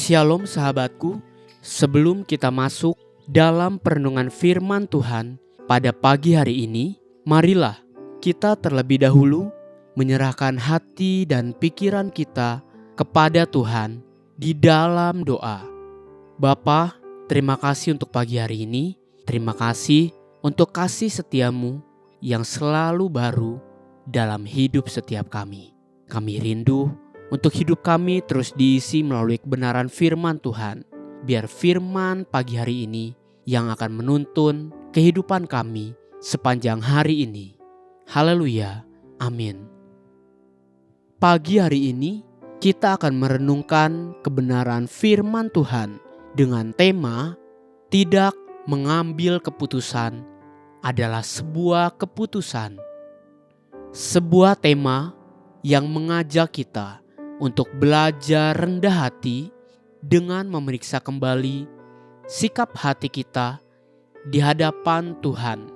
Shalom sahabatku, sebelum kita masuk dalam perenungan firman Tuhan pada pagi hari ini, marilah kita terlebih dahulu menyerahkan hati dan pikiran kita kepada Tuhan di dalam doa. Bapa, terima kasih untuk pagi hari ini, terima kasih untuk kasih setiamu yang selalu baru dalam hidup setiap kami. Kami rindu untuk hidup kami terus diisi melalui kebenaran firman Tuhan. Biar firman pagi hari ini yang akan menuntun kehidupan kami sepanjang hari ini. Haleluya, amin. Pagi hari ini kita akan merenungkan kebenaran firman Tuhan dengan tema tidak mengambil keputusan adalah sebuah keputusan. Sebuah tema yang mengajak kita untuk belajar rendah hati dengan memeriksa kembali sikap hati kita di hadapan Tuhan.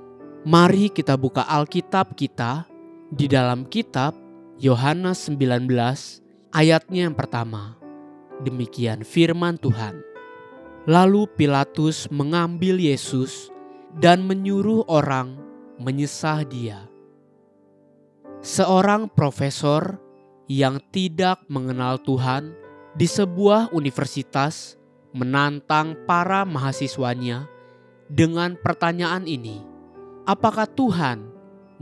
Mari kita buka Alkitab kita di dalam kitab Yohanes 19 ayatnya yang pertama. Demikian firman Tuhan. Lalu Pilatus mengambil Yesus dan menyuruh orang menyesah dia. Seorang profesor yang tidak mengenal Tuhan di sebuah universitas menantang para mahasiswanya dengan pertanyaan ini. Apakah Tuhan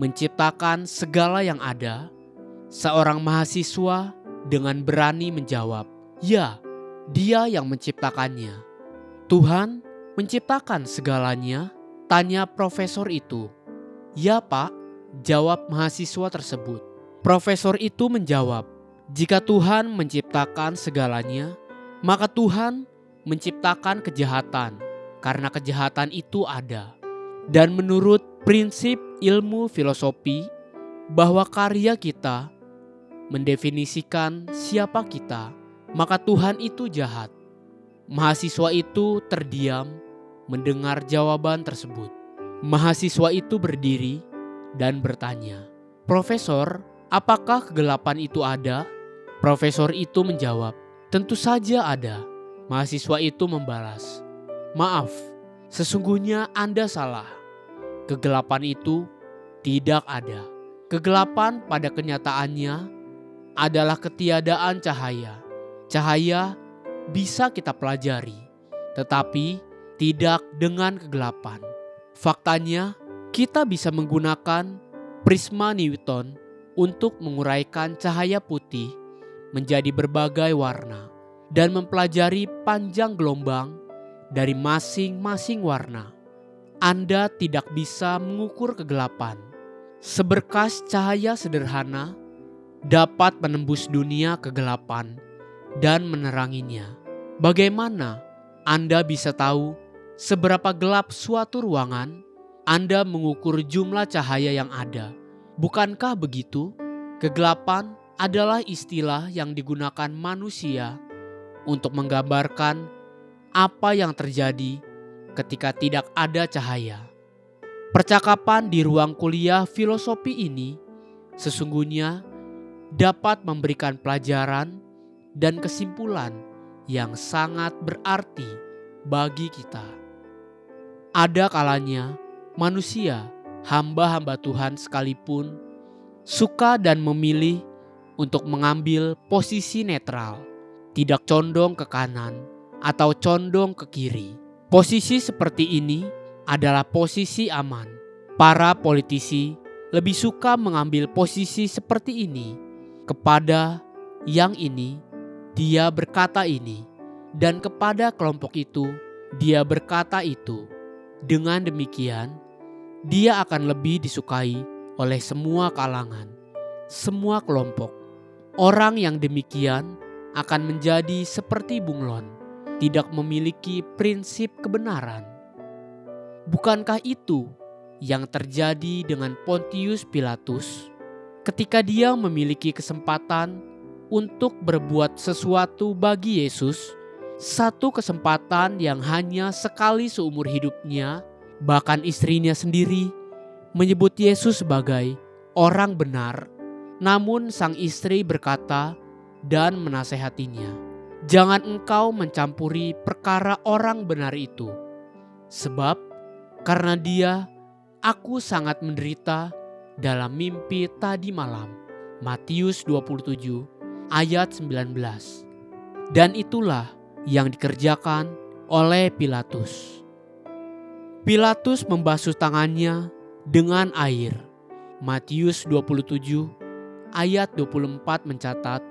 menciptakan segala yang ada? Seorang mahasiswa dengan berani menjawab, ya, Dia yang menciptakannya. Tuhan menciptakan segalanya? Tanya profesor itu. Ya Pak, jawab mahasiswa tersebut. Profesor itu menjawab, jika Tuhan menciptakan segalanya, maka Tuhan menciptakan kejahatan, karena kejahatan itu ada. Dan menurut prinsip ilmu filosofi, bahwa karya kita mendefinisikan siapa kita, maka Tuhan itu jahat. Mahasiswa itu terdiam mendengar jawaban tersebut. Mahasiswa itu berdiri dan bertanya, Profesor, apakah kegelapan itu ada? Profesor itu menjawab, tentu saja ada. Mahasiswa itu membalas, maaf, sesungguhnya Anda salah. Kegelapan itu tidak ada. Kegelapan pada kenyataannya adalah ketiadaan cahaya. Cahaya bisa kita pelajari, tetapi tidak dengan kegelapan. Faktanya, kita bisa menggunakan prisma Newton untuk menguraikan cahaya putih menjadi berbagai warna dan mempelajari panjang gelombang dari masing-masing warna. Anda tidak bisa mengukur kegelapan. Seberkas cahaya sederhana dapat menembus dunia kegelapan dan meneranginya. Bagaimana Anda bisa tahu seberapa gelap suatu ruangan? Anda mengukur jumlah cahaya yang ada. Bukankah begitu? Kegelapan adalah istilah yang digunakan manusia untuk menggambarkan apa yang terjadi ketika tidak ada cahaya. Percakapan di ruang kuliah filosofi ini sesungguhnya dapat memberikan pelajaran dan kesimpulan yang sangat berarti bagi kita. Ada kalanya manusia, hamba-hamba Tuhan sekalipun, suka dan memilih untuk mengambil posisi netral, tidak condong ke kanan atau condong ke kiri. Posisi seperti ini adalah posisi aman. Para politisi lebih suka mengambil posisi seperti ini. Kepada yang ini, dia berkata ini, dan kepada kelompok itu, dia berkata itu. Dengan demikian, dia akan lebih disukai oleh semua kalangan, semua kelompok. Orang yang demikian akan menjadi seperti bunglon, tidak memiliki prinsip kebenaran. Bukankah itu yang terjadi dengan Pontius Pilatus ketika dia memiliki kesempatan untuk berbuat sesuatu bagi Yesus, satu kesempatan yang hanya sekali seumur hidupnya? Bahkan istrinya sendiri menyebut Yesus sebagai orang benar. Namun sang istri berkata dan menasehatinya, Jangan engkau mencampuri perkara orang benar itu, sebab karena dia aku sangat menderita dalam mimpi tadi malam. Matius 27 ayat 19. Dan itulah yang dikerjakan oleh Pilatus. Pilatus membasuh tangannya dengan air. Matius 27 ayat 24 mencatat,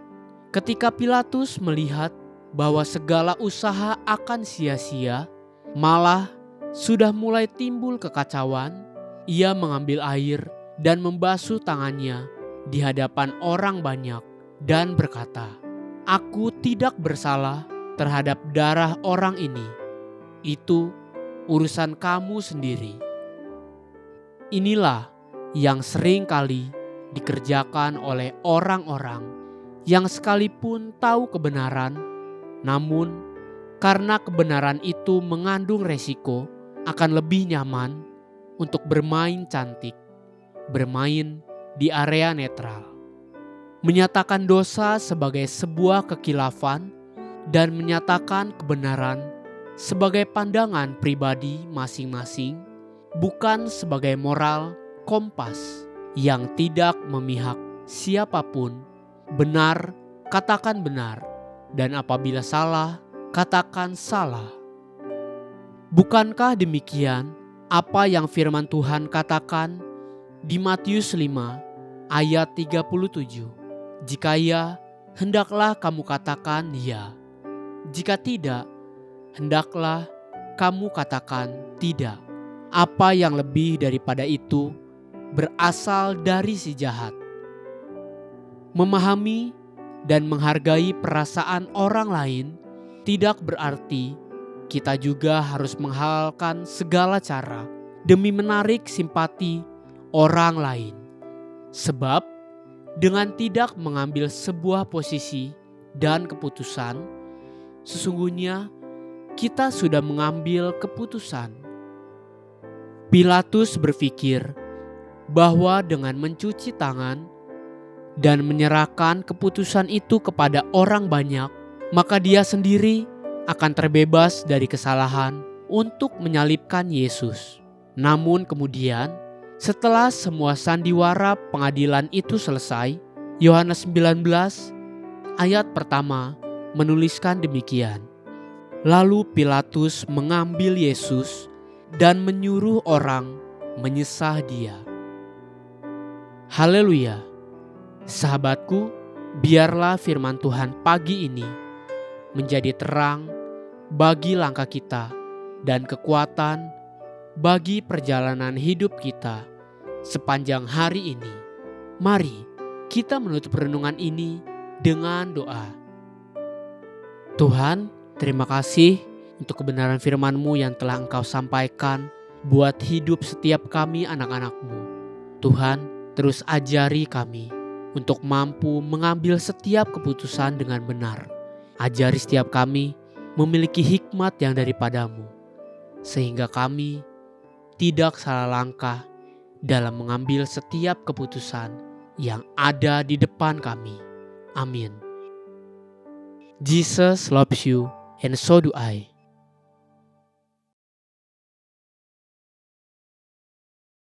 ketika Pilatus melihat bahwa segala usaha akan sia-sia, malah sudah mulai timbul kekacauan, ia mengambil air dan membasuh tangannya di hadapan orang banyak dan berkata, "Aku tidak bersalah terhadap darah orang ini. Itu urusan kamu sendiri." Inilah yang sering kali dikerjakan oleh orang-orang yang sekalipun tahu kebenaran, namun karena kebenaran itu mengandung resiko, akan lebih nyaman untuk bermain cantik, bermain di area netral, menyatakan dosa sebagai sebuah kekilafan, dan menyatakan kebenaran sebagai pandangan pribadi masing-masing, bukan sebagai moral kompas yang tidak memihak siapapun. Benar, katakan benar, dan apabila salah, katakan salah. Bukankah demikian apa yang firman Tuhan katakan di Matius 5 ayat 37? Jika ya, hendaklah kamu katakan ya. Jika tidak, hendaklah kamu katakan tidak. Apa yang lebih daripada itu berasal dari si jahat. Memahami dan menghargai perasaan orang lain tidak berarti kita juga harus menghalalkan segala cara demi menarik simpati orang lain. Sebab dengan tidak mengambil sebuah posisi dan keputusan, sesungguhnya kita sudah mengambil keputusan. Pilatus berpikir bahwa dengan mencuci tangan dan menyerahkan keputusan itu kepada orang banyak, maka dia sendiri akan terbebas dari kesalahan untuk menyalibkan Yesus. Namun kemudian, setelah semua sandiwara pengadilan itu selesai, Yohanes 19 ayat pertama menuliskan demikian. Lalu Pilatus mengambil Yesus dan menyuruh orang menyesah dia. Haleluya. Sahabatku, biarlah firman Tuhan pagi ini menjadi terang bagi langkah kita dan kekuatan bagi perjalanan hidup kita sepanjang hari ini. Mari kita menutup renungan ini dengan doa. Tuhan, terima kasih untuk kebenaran firman-Mu yang telah Engkau sampaikan buat hidup setiap kami anak-anak-Mu. Tuhan, terus ajari kami untuk mampu mengambil setiap keputusan dengan benar. Ajari setiap kami memiliki hikmat yang daripada-Mu, sehingga kami tidak salah langkah dalam mengambil setiap keputusan yang ada di depan kami. Amin. Jesus loves you and so do I.